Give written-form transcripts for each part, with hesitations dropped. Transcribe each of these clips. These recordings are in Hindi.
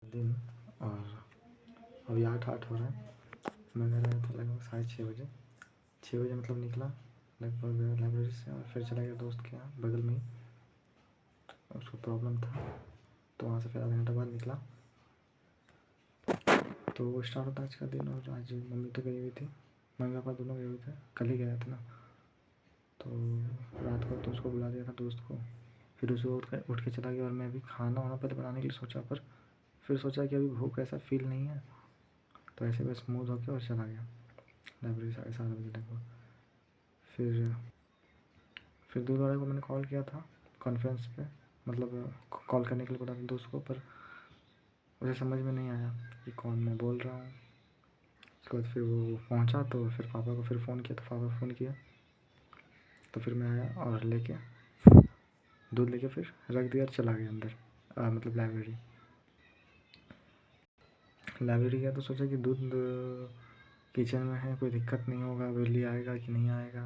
दिन और अभी 8 हो रहा है। मैं घर आया था लगभग 6:30 बजे। 6 बजे मतलब निकला लगभग लाइब्रेरी से और फिर चला गया दोस्त के यहाँ बगल में ही। उसको प्रॉब्लम था तो वहाँ से फिर आधा घंटा बाद निकला। तो वो स्टार्ट होता आज का दिन। और आज मम्मी तो गई हुई थी, मम्मी पापा दोनों गए हुए थे, कल ही गया था ना। तो रात को तो उसको बुला दिया था दोस्त को। फिर उसे उठ के चला गया और मैं अभी खाना वाना पहले बनाने के लिए सोचा, पर फिर सोचा कि अभी भूख ऐसा फील नहीं है, तो ऐसे बस मुँह धो के और चला गया लाइब्रेरी 7:30 बजे लगभग। फिर दूध वाले को मैंने कॉल किया था कॉन्फ्रेंस पे, मतलब कॉल करने के लिए बोला था दोस्त को, पर उसे समझ में नहीं आया कि कौन मैं बोल रहा हूँ। उसके बाद फिर वो पहुँचा तो फिर पापा को फिर फ़ोन किया, तो पापा फ़ोन किया तो फिर मैं आया और दूध लेके फिर रख दिया और चला गया अंदर, मतलब लाइब्रेरी गया तो सोचा कि दूध किचन में है, कोई दिक्कत नहीं होगा, बिजली आएगा कि नहीं आएगा।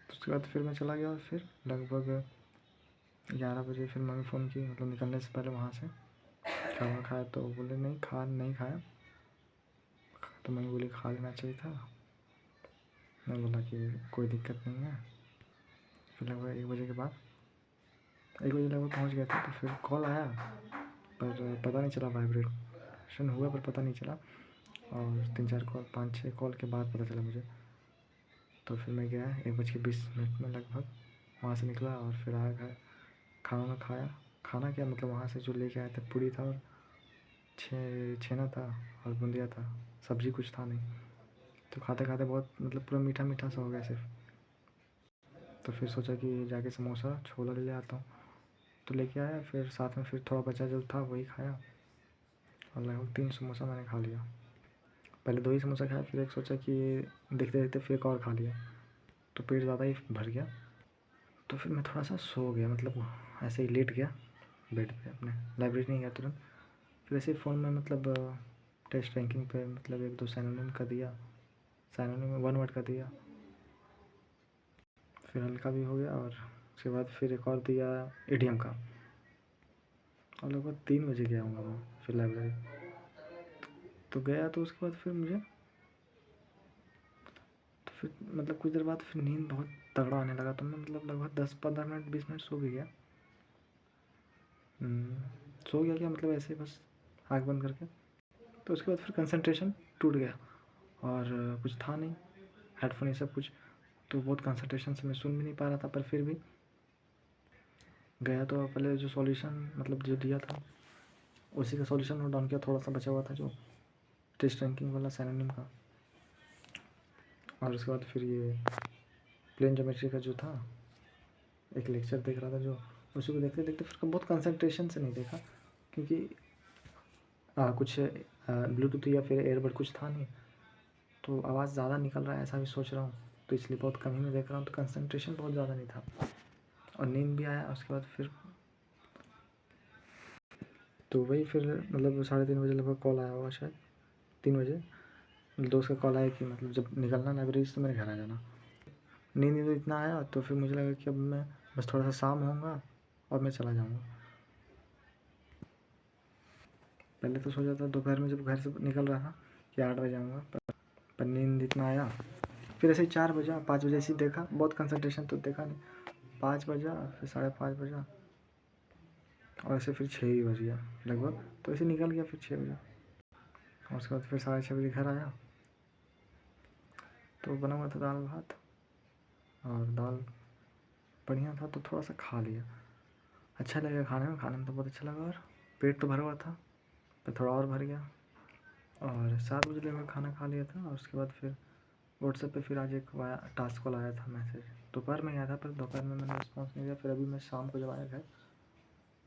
उसके बाद फिर मैं चला गया और फिर लगभग 11 बजे फिर मम्मी फ़ोन की, मतलब निकलने से पहले वहाँ से। खाना खाया तो बोले नहीं खाया। तो मम्मी बोली खा लेना चाहिए था। मैं बोला कि कोई दिक्कत नहीं है। फिर लगभग 1 बजे लगभग पहुँच गया था। तो फिर कॉल आया पर पता नहीं चला, वाइब्रेशन हुआ पर पता नहीं चला। और 3-4 कॉल 5-6 कॉल के बाद पता चला मुझे। तो फिर मैं गया 1:20 में लगभग वहाँ से निकला और फिर आया घर। खाना खाया। खाना क्या मतलब वहाँ से जो लेके आए थे पूड़ी था और छेना था और बूंदिया था, सब्ज़ी कुछ था नहीं। तो खाते खाते बहुत मतलब पूरा मीठा मीठा सा हो गया सिर्फ। तो फिर सोचा कि जाके समोसा छोला ले आता हूँ, तो लेके आया। फिर साथ में फिर थोड़ा बचा जो था वही खाया और लगभग 3 समोसा मैंने खा लिया। पहले 2 ही समोसा खाया, फिर एक सोचा कि देखते देखते फिर एक और खा लिया, तो पेट ज़्यादा ही भर गया। तो फिर मैं थोड़ा सा सो गया, मतलब ऐसे ही लेट गया बेड पे अपने। लाइब्रेरी नहीं गया तुरंत। फिर ऐसे फ़ोन में मतलब टेस्ट रैंकिंग पे मतलब 1-2 सिनोनिम का दिया, सिनोनिम 1 वर्ड का दिया। फिर हल्का भी हो गया और उसके बाद फिर एक और दिया इडियम का। और लगभग 3 बजे गया हूँगा मैं फिर लाइब्रेरी। तो गया तो उसके बाद फिर मुझे तो फिर मतलब कुछ देर बाद फिर नींद बहुत तगड़ा आने लगा। तो मैं मतलब लगभग 10-15 मिनट 20 मिनट सो भी गया। सो गया क्या मतलब ऐसे बस आँख बंद करके। तो उसके बाद फिर कंसंट्रेशन टूट गया और कुछ था नहीं, हेडफोन ये सब कुछ। तो बहुत कंसंट्रेशन से मैं सुन भी नहीं पा रहा था, पर फिर भी गया। तो पहले जो सॉल्यूशन मतलब जो दिया था उसी का सॉल्यूशन नोट डाउन किया, थोड़ा सा बचा हुआ था जो टेस्ट रैंकिंग वाला सिनोनिम का। और उसके बाद फिर ये प्लेन ज्योमेट्री का जो था, एक लेक्चर देख रहा था जो, उसी को देखते देखते फिर बहुत कंसंट्रेशन से नहीं देखा, क्योंकि कुछ ब्लूटूथ या फिर एयरबड कुछ था नहीं, तो आवाज़ ज़्यादा निकल रहा है ऐसा भी सोच रहा हूँ, तो इसलिए बहुत कम ही में देख रहा हूँ। तो कंसंट्रेशन बहुत ज़्यादा नहीं था और नींद भी आया। उसके बाद फिर तो वही फिर मतलब 3:30 बजे लगभग कॉल आया होगा, शायद 3 बजे दोस्त का कॉल आया कि मतलब जब निकलना लाइब्रेरी से तो मेरे घर आ जाना। नींद इतना आया तो फिर मुझे लगा कि अब मैं बस थोड़ा सा शाम होऊंगा और मैं चला जाऊंगा। पहले तो सोचा था दोपहर में जब घर से निकल रहा था कि 8 बजे आऊँगा, पर नींद इतना आया। फिर ऐसे ही 4 बजा 5 बजे ऐसे ही देखा, बहुत कंसंट्रेशन तो देखा नहीं। 5 बजा फिर 5:30 बजा और ऐसे फिर 6 ही बज गया लगभग। तो ऐसे निकल गया फिर 6 बजे और उसके बाद फिर 6:30 बजे घर आया। तो बना हुआ था दाल भात और दाल बढ़िया था, तो थोड़ा सा खा लिया। अच्छा लगा खाने में तो बहुत अच्छा लगा और पेट तो भरा हुआ था, पर थोड़ा और भर गया। और 7 बजे लगभग खाना खा लिया था और उसके बाद फिर व्हाट्सएप पे फिर आज एक टास्क कॉल आया था, मैसेज दोपहर में आया था, पर दोपहर में मैंने रिस्पॉन्स नहीं दिया। फिर अभी मैं शाम को जब आया घर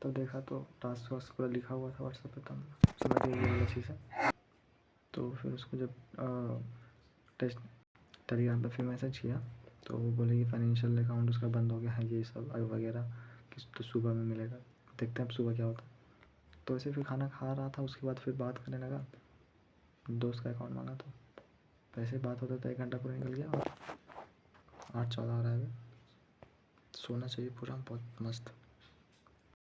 तब देखा तो टास्क वास्क पूरा लिखा हुआ था व्हाट्सएप पे, तब समझ गई ये वाली चीज़ है। तो फिर उसको जब टेस्ट टेलीग्राम पर फिर मैसेज किया तो वो बोले कि फाइनेंशियल अकाउंट उसका बंद हो गया है, ये सब वगैरह, कि तो सुबह में मिलेगा, देखते हैं अब सुबह क्या होता है। तो ऐसे फिर खाना खा रहा था, उसके बाद फिर बात करने लगा, दोस्त का अकाउंट मांगा तो ऐसे बात होता था 1 घंटा पूरा निकल गया और 8:14 हो रहा है अभी। सोना चाहिए पूरा बहुत मस्त।